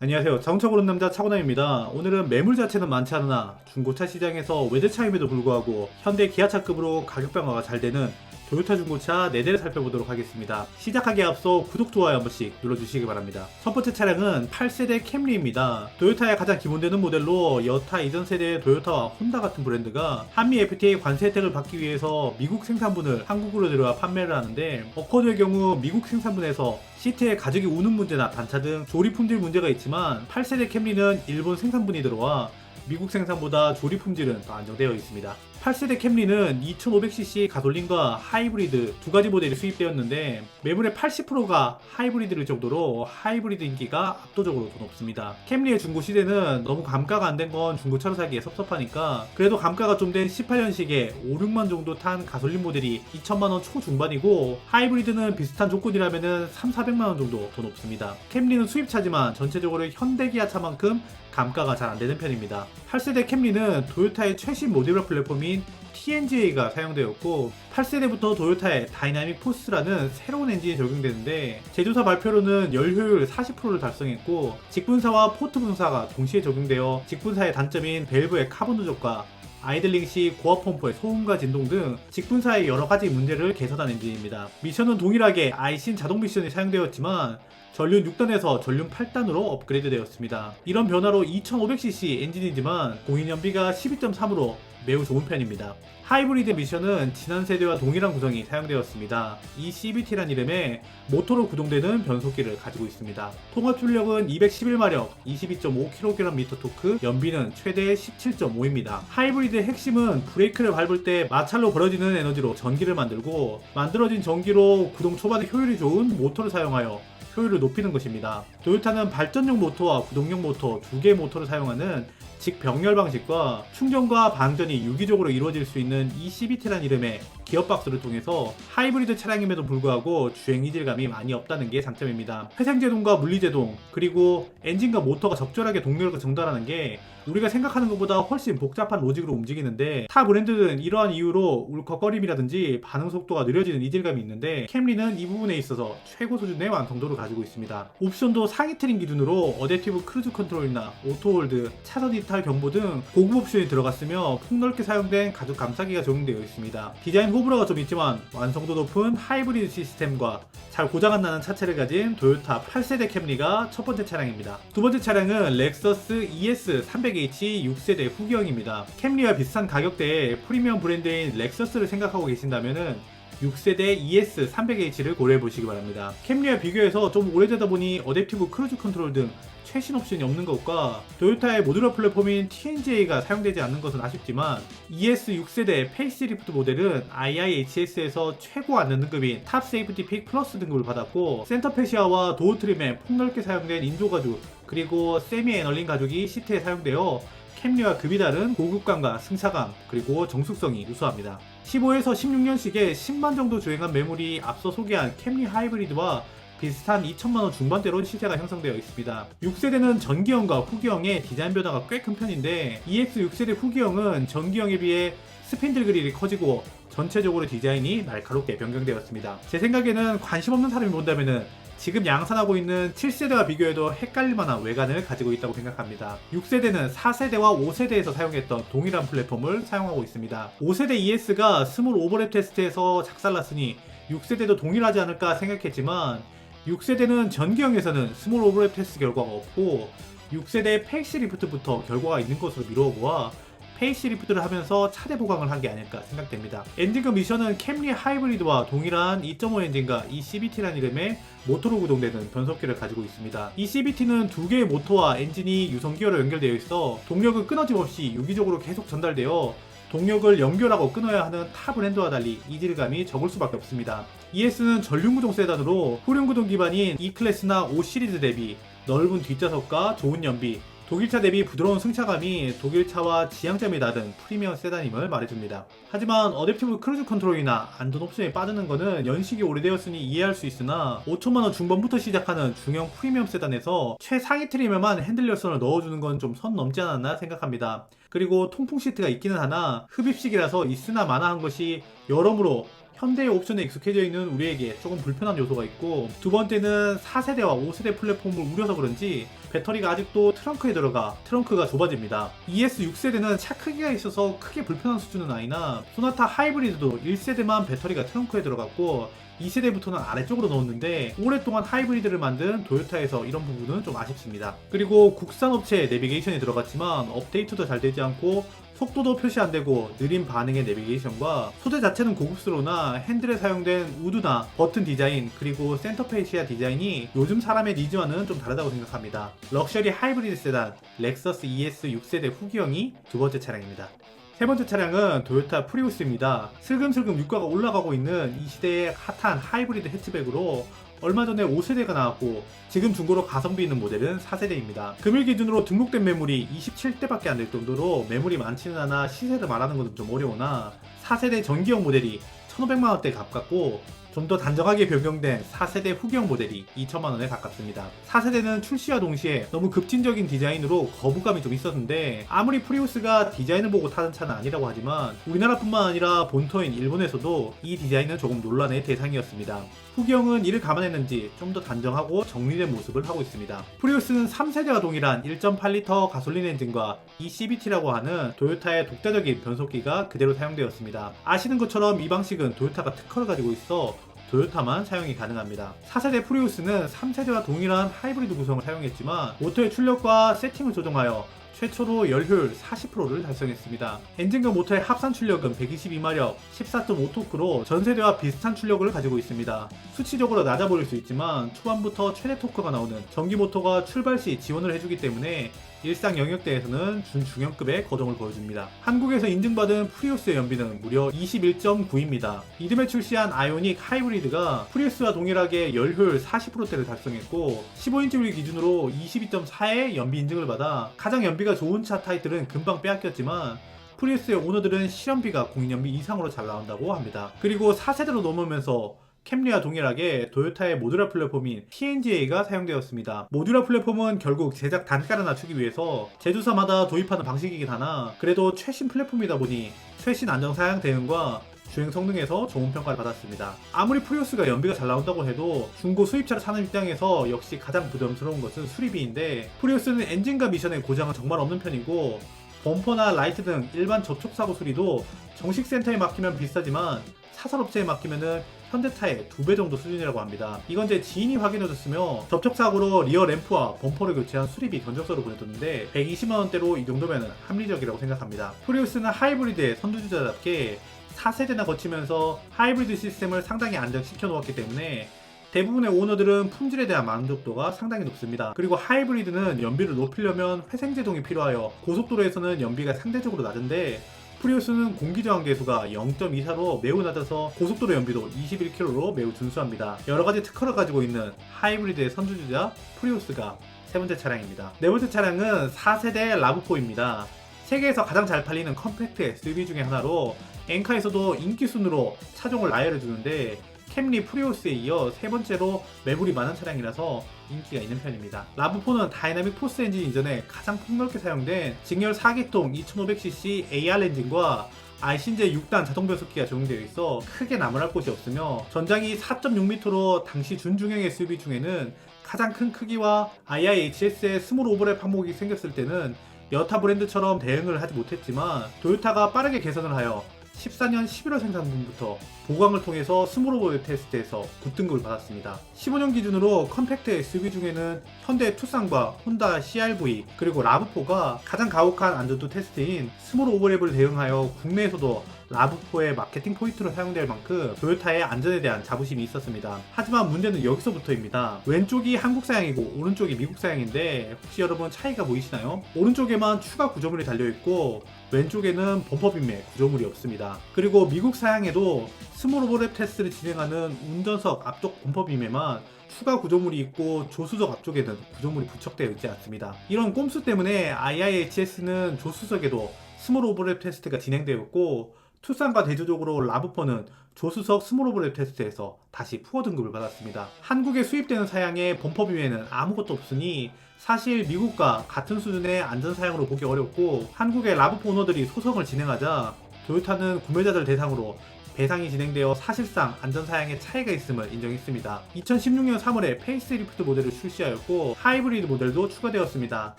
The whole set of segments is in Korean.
안녕하세요. 자동차 고르는 남자 차고남입니다. 오늘은 매물 자체는 많지 않으나 중고차 시장에서 외제차임에도 불구하고 현대 기아차급으로 가격 방어가 잘 되는 도요타 중고차 4대를 살펴보도록 하겠습니다. 시작하기에 앞서 구독, 좋아요 한 번씩 눌러주시기 바랍니다. 첫 번째 차량은 8세대 캠리입니다. 도요타의 가장 기본되는 모델로 여타 이전 세대의 도요타와 혼다 같은 브랜드가 한미 FTA 관세 혜택을 받기 위해서 미국 생산분을 한국으로 들여와 판매를 하는데, 어코드의 경우 미국 생산분에서 시트에 가죽이 우는 문제나 단차 등 조립 품질 문제가 있지만 8세대 캠리는 일본 생산분이 들어와 미국 생산보다 조립 품질은 더 안정되어 있습니다. 8세대 캠리는 2500cc 가솔린과 하이브리드 두 가지 모델이 수입되었는데 매물의 80%가 하이브리드일 정도로 하이브리드 인기가 압도적으로 더 높습니다. 캠리의 중고 시대는 너무 감가가 안 된 건 중고차로 사기에 섭섭하니까 그래도 감가가 좀 된 18년식에 5, 6만 정도 탄 가솔린 모델이 2천만원 초중반이고, 하이브리드는 비슷한 조건이라면 3, 400만원 정도 더 높습니다. 캠리는 수입차지만 전체적으로 현대기아차만큼 감가가 잘 안되는 편입니다. 8세대 캠리는 도요타의 최신 모듈러 플랫폼인 TNGA가 사용되었고, 8세대부터 도요타의 다이나믹 포스라는 새로운 엔진이 적용되는데, 제조사 발표로는 열효율 40%를 달성했고, 직분사와 포트 분사가 동시에 적용되어 직분사의 단점인 밸브의 카본 누적과 아이들링 시 고압 펌프의 소음과 진동 등 직분사의 여러가지 문제를 개선한 엔진입니다. 미션은 동일하게 아이신 자동 미션이 사용되었지만 전륜 6단에서 전륜 8단으로 업그레이드 되었습니다. 이런 변화로 2500cc 엔진이지만 공인연비가 12.3으로 매우 좋은 편입니다. 하이브리드 미션은 지난 세대와 동일한 구성이 사용되었습니다. 이 CVT란 이름의 모터로 구동되는 변속기를 가지고 있습니다. 통합 출력은 211마력, 22.5kgm 토크, 연비는 최대 17.5입니다. 하이브리드의 핵심은 브레이크를 밟을 때 마찰로 벌어지는 에너지로 전기를 만들고, 만들어진 전기로 구동 초반에 효율이 좋은 모터를 사용하여 효율을 높이는 것입니다. 도요타는 발전용 모터와 구동용 모터 두 개의 모터를 사용하는 직병렬 방식과 충전과 방전이 유기적으로 이루어질 수 있는 ECVT란 이름의 기어박스를 통해서 하이브리드 차량임에도 불구하고 주행 이질감이 많이 없다는 게 장점입니다. 회생제동과 물리제동, 그리고 엔진과 모터가 적절하게 동력을 전달하는 게 우리가 생각하는 것보다 훨씬 복잡한 로직으로 움직이는데, 타 브랜드는 이러한 이유로 울컥거림이라든지 반응 속도가 느려지는 이질감이 있는데, 캠리는 이 부분에 있어서 최고 수준의 완성도를 가지고 있습니다. 옵션도 상위 트림 기준으로 어댑티브 크루즈 컨트롤이나 오토홀드, 차선 이탈 경보 등 고급 옵션이 들어갔으며 폭넓게 사용된 가죽 감싸기가 적용되어 있습니다. 디자인 호불호가 좀 있지만 완성도 높은 하이브리드 시스템과 잘 고장 안 나는 차체를 가진 도요타 8세대 캠리가 첫 번째 차량입니다. 두 번째 차량은 렉서스 ES300H 6세대 후기형입니다. 캠리와 비슷한 가격대의 프리미엄 브랜드인 렉서스를 생각하고 계신다면은 6세대 ES300H를 고려해보시기 바랍니다. 캠리와 비교해서 좀 오래되다 보니 어댑티브 크루즈 컨트롤 등 최신 옵션이 없는 것과 도요타의 모듈러 플랫폼인 TNGA가 사용되지 않는 것은 아쉽지만, ES 6세대 페이스리프트 모델은 IIHS에서 최고 안전 등급인 탑 세이프티 픽 플러스 등급을 받았고, 센터 패시아와 도어 트림에 폭넓게 사용된 인조 가죽, 그리고 세미 애널링 가죽이 시트에 사용되어 캠리와 급이 다른 고급감과 승차감, 그리고 정숙성이 우수합니다. 15에서 16년식에 10만 정도 주행한 매물이 앞서 소개한 캠리 하이브리드와 비슷한 2천만원 중반대로 시세가 형성되어 있습니다. 6세대는 전기형과 후기형의 디자인 변화가 꽤 큰 편인데, EX 6세대 후기형은 전기형에 비해 스핀들 그릴이 커지고 전체적으로 디자인이 날카롭게 변경되었습니다. 제 생각에는 관심 없는 사람이 본다면은 지금 양산하고 있는 7세대와 비교해도 헷갈릴 만한 외관을 가지고 있다고 생각합니다. 6세대는 4세대와 5세대에서 사용했던 동일한 플랫폼을 사용하고 있습니다. 5세대 ES가 스몰 오버랩 테스트에서 작살났으니 6세대도 동일하지 않을까 생각했지만, 6세대는 전기형에서는 스몰 오버랩 테스트 결과가 없고 6세대 페이스리프트부터 결과가 있는 것으로 미뤄보아 페이스리프트를 하면서 차대 보강을 한 게 아닐까 생각됩니다. 엔진과 미션은 캠리 하이브리드와 동일한 2.5 엔진과 ECVT라는 이름의 모터로 구동되는 변속기를 가지고 있습니다. ECVT는 두 개의 모터와 엔진이 유성기어로 연결되어 있어 동력은 끊어짐 없이 유기적으로 계속 전달되어 동력을 연결하고 끊어야 하는 타 브랜드와 달리 이질감이 적을 수밖에 없습니다. ES는 전륜구동 세단으로 후륜구동 기반인 E클래스나 5 시리즈 대비 넓은 뒷좌석과 좋은 연비, 독일차 대비 부드러운 승차감이 독일차와 지향점이 낮은 프리미엄 세단임을 말해줍니다. 하지만 어댑티브 크루즈 컨트롤이나 안전 옵션에 빠지는 것은 연식이 오래되었으니 이해할 수 있으나 5천만원 중반부터 시작하는 중형 프리미엄 세단에서 최상위 트림에만 핸들 열선을 넣어주는 건 좀 선 넘지 않았나 생각합니다. 그리고 통풍 시트가 있기는 하나 흡입식이라서 있으나 마나한 것이 여러모로 현대의 옵션에 익숙해져 있는 우리에게 조금 불편한 요소가 있고, 두 번째는 4세대와 5세대 플랫폼을 우려서 그런지 배터리가 아직도 트렁크에 들어가 트렁크가 좁아집니다. ES 6세대는 차 크기가 있어서 크게 불편한 수준은 아니나 소나타 하이브리드도 1세대만 배터리가 트렁크에 들어갔고 2세대부터는 아래쪽으로 넣었는데 오랫동안 하이브리드를 만든 도요타에서 이런 부분은 좀 아쉽습니다. 그리고 국산 업체에 내비게이션이 들어갔지만 업데이트도 잘 되지 않고 속도도 표시 안되고 느린 반응의 내비게이션과 소재 자체는 고급스러우나 핸들에 사용된 우드나 버튼 디자인 그리고 센터페시아 디자인이 요즘 사람의 니즈와는 좀 다르다고 생각합니다. 럭셔리 하이브리드 세단 렉서스 ES 6세대 후기형이 두 번째 차량입니다. 세 번째 차량은 도요타 프리우스입니다. 슬금슬금 유가가 올라가고 있는 이 시대의 핫한 하이브리드 해치백으로 얼마 전에 5세대가 나왔고 지금 중고로 가성비 있는 모델은 4세대입니다. 금일 기준으로 등록된 매물이 27대밖에 안 될 정도로 매물이 많지는 않아 시세를 말하는 것은 좀 어려우나 4세대 전기형 모델이 1500만원대에 가깝고 좀 더 단정하게 변경된 4세대 후기형 모델이 2천만원에 가깝습니다. 4세대는 출시와 동시에 너무 급진적인 디자인으로 거부감이 좀 있었는데 아무리 프리우스가 디자인을 보고 타는 차는 아니라고 하지만 우리나라뿐만 아니라 본토인 일본에서도 이 디자인은 조금 논란의 대상이었습니다. 후기형은 이를 감안했는지 좀 더 단정하고 정리된 모습을 하고 있습니다. 프리우스는 3세대와 동일한 1.8L 가솔린 엔진과 ECVT라고 하는 도요타의 독자적인 변속기가 그대로 사용되었습니다. 아시는 것처럼 이 방식은 도요타가 특허를 가지고 있어 도요타만 사용이 가능합니다. 4세대 프리우스는 3세대와 동일한 하이브리드 구성을 사용했지만 모터의 출력과 세팅을 조정하여 최초로 열효율 40%를 달성했습니다. 엔진과 모터의 합산 출력은 122마력, 14.5토크로 전세대와 비슷한 출력을 가지고 있습니다. 수치적으로 낮아 보일 수 있지만 초반부터 최대 토크가 나오는 전기 모터가 출발 시 지원을 해주기 때문에 일상 영역대에서는 준중형급의 거동을 보여줍니다. 한국에서 인증받은 프리우스의 연비는 무려 21.9입니다. 이듬해 출시한 아이오닉 하이브리드가 프리우스와 동일하게 열효율 40%대를 달성했고 15인치 휠 기준으로 22.4의 연비 인증을 받아 가장 연비가 좋은 차 타이틀은 금방 빼앗겼지만 프리우스의 오너들은 실연비가 공인연비 이상으로 잘 나온다고 합니다. 그리고 4세대로 넘으면서 캠리와 동일하게 도요타의 모듈러 플랫폼인 TNGA가 사용되었습니다. 모듈러 플랫폼은 결국 제작 단가를 낮추기 위해서 제조사마다 도입하는 방식이긴 하나 그래도 최신 플랫폼이다 보니 최신 안정 사양 대응과 주행 성능에서 좋은 평가를 받았습니다. 아무리 프리우스가 연비가 잘 나온다고 해도 중고 수입차를 사는 입장에서 역시 가장 부담스러운 것은 수리비인데 프리우스는 엔진과 미션의 고장은 정말 없는 편이고 범퍼나 라이트 등 일반 접촉사고 수리도 정식 센터에 맡기면 비싸지만 사설업체에 맡기면은 현대차의 2배 정도 수준이라고 합니다. 이건 제 지인이 확인해줬으며 접촉사고로 리어 램프와 범퍼를 교체한 수리비 견적서를 보내줬는데 120만원대로 이 정도면 합리적이라고 생각합니다. 프리우스는 하이브리드의 선두주자답게 4세대나 거치면서 하이브리드 시스템을 상당히 안정시켜 놓았기 때문에 대부분의 오너들은 품질에 대한 만족도가 상당히 높습니다. 그리고 하이브리드는 연비를 높이려면 회생제동이 필요하여 고속도로에서는 연비가 상대적으로 낮은데 프리우스는 공기저항 계수가 0.24로 매우 낮아서 고속도로 연비도 21km로 매우 준수합니다. 여러가지 특허를 가지고 있는 하이브리드의 선두주자 프리우스가 세 번째 차량입니다. 네 번째 차량은 4세대 라브4입니다. 세계에서 가장 잘 팔리는 컴팩트 SUV 중에 하나로 엔카에서도 인기순으로 차종을 나열해주는데 캠리 프리우스에 이어 세 번째로 매물이 많은 차량이라서 인기가 있는 편입니다. 라브4는 다이나믹 포스 엔진 이전에 가장 폭넓게 사용된 직렬 4기통 2500cc AR 엔진과 알신제 6단 자동 변속기가 적용되어 있어 크게 나무랄 곳이 없으며 전장이 4.6m로 당시 준중형 SUV 중에는 가장 큰 크기와 IIHS의 스몰 오버랩 항목이 생겼을 때는 여타 브랜드처럼 대응을 하지 못했지만 도요타가 빠르게 개선을 하여 14년 11월 생산분부터 보강을 통해서 스몰 오버랩 테스트에서 9등급을 받았습니다. 15년 기준으로 컴팩트 SUV 중에는 현대 투싼과 혼다 CR-V 그리고 라브4가 가장 가혹한 안전도 테스트인 스몰 오버랩을 대응하여 국내에서도 라브4의 마케팅 포인트로 사용될 만큼 도요타의 안전에 대한 자부심이 있었습니다. 하지만 문제는 여기서부터입니다. 왼쪽이 한국 사양이고 오른쪽이 미국 사양인데 혹시 여러분 차이가 보이시나요? 오른쪽에만 추가 구조물이 달려있고 왼쪽에는 범퍼빔에 구조물이 없습니다. 그리고 미국 사양에도 스몰 오버랩 테스트를 진행하는 운전석 앞쪽 범퍼빔에만 추가 구조물이 있고 조수석 앞쪽에는 구조물이 부착되어 있지 않습니다. 이런 꼼수 때문에 IIHS는 조수석에도 스몰 오버랩 테스트가 진행되었고 투싼과 대조적으로 라브4는 조수석 스몰 오버랩 테스트에서 다시 푸어 등급을 받았습니다. 한국에 수입되는 사양의 범퍼빔에는 아무것도 없으니 사실 미국과 같은 수준의 안전사양으로 보기 어렵고 한국의 라브4 오너들이 소송을 진행하자 도요타는 구매자들 대상으로 배상이 진행되어 사실상 안전사양에 차이가 있음을 인정했습니다. 2016년 3월에 페이스리프트 모델을 출시하였고 하이브리드 모델도 추가되었습니다.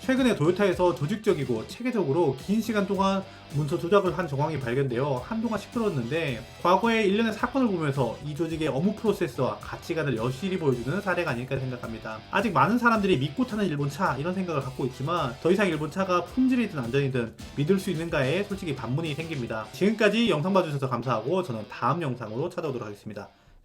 최근에 도요타에서 조직적이고 체계적으로 긴 시간 동안 문서 조작을 한 정황이 발견되어 한동안 시끄러웠는데, 과거의 일련의 사건을 보면서 이 조직의 업무 프로세스와 가치관을 여실히 보여주는 사례가 아닐까 생각합니다. 아직 많은 사람들이 믿고 타는 일본차 이런 생각을 갖고 있지만 더 이상 일본차가 품질이든 안전이든 믿을 수 있는가에 솔직히 반문이 생깁니다. 지금까지 영상 봐주셔서 감사하고 저는 다음 영상으로 찾아오도록 하겠습니다.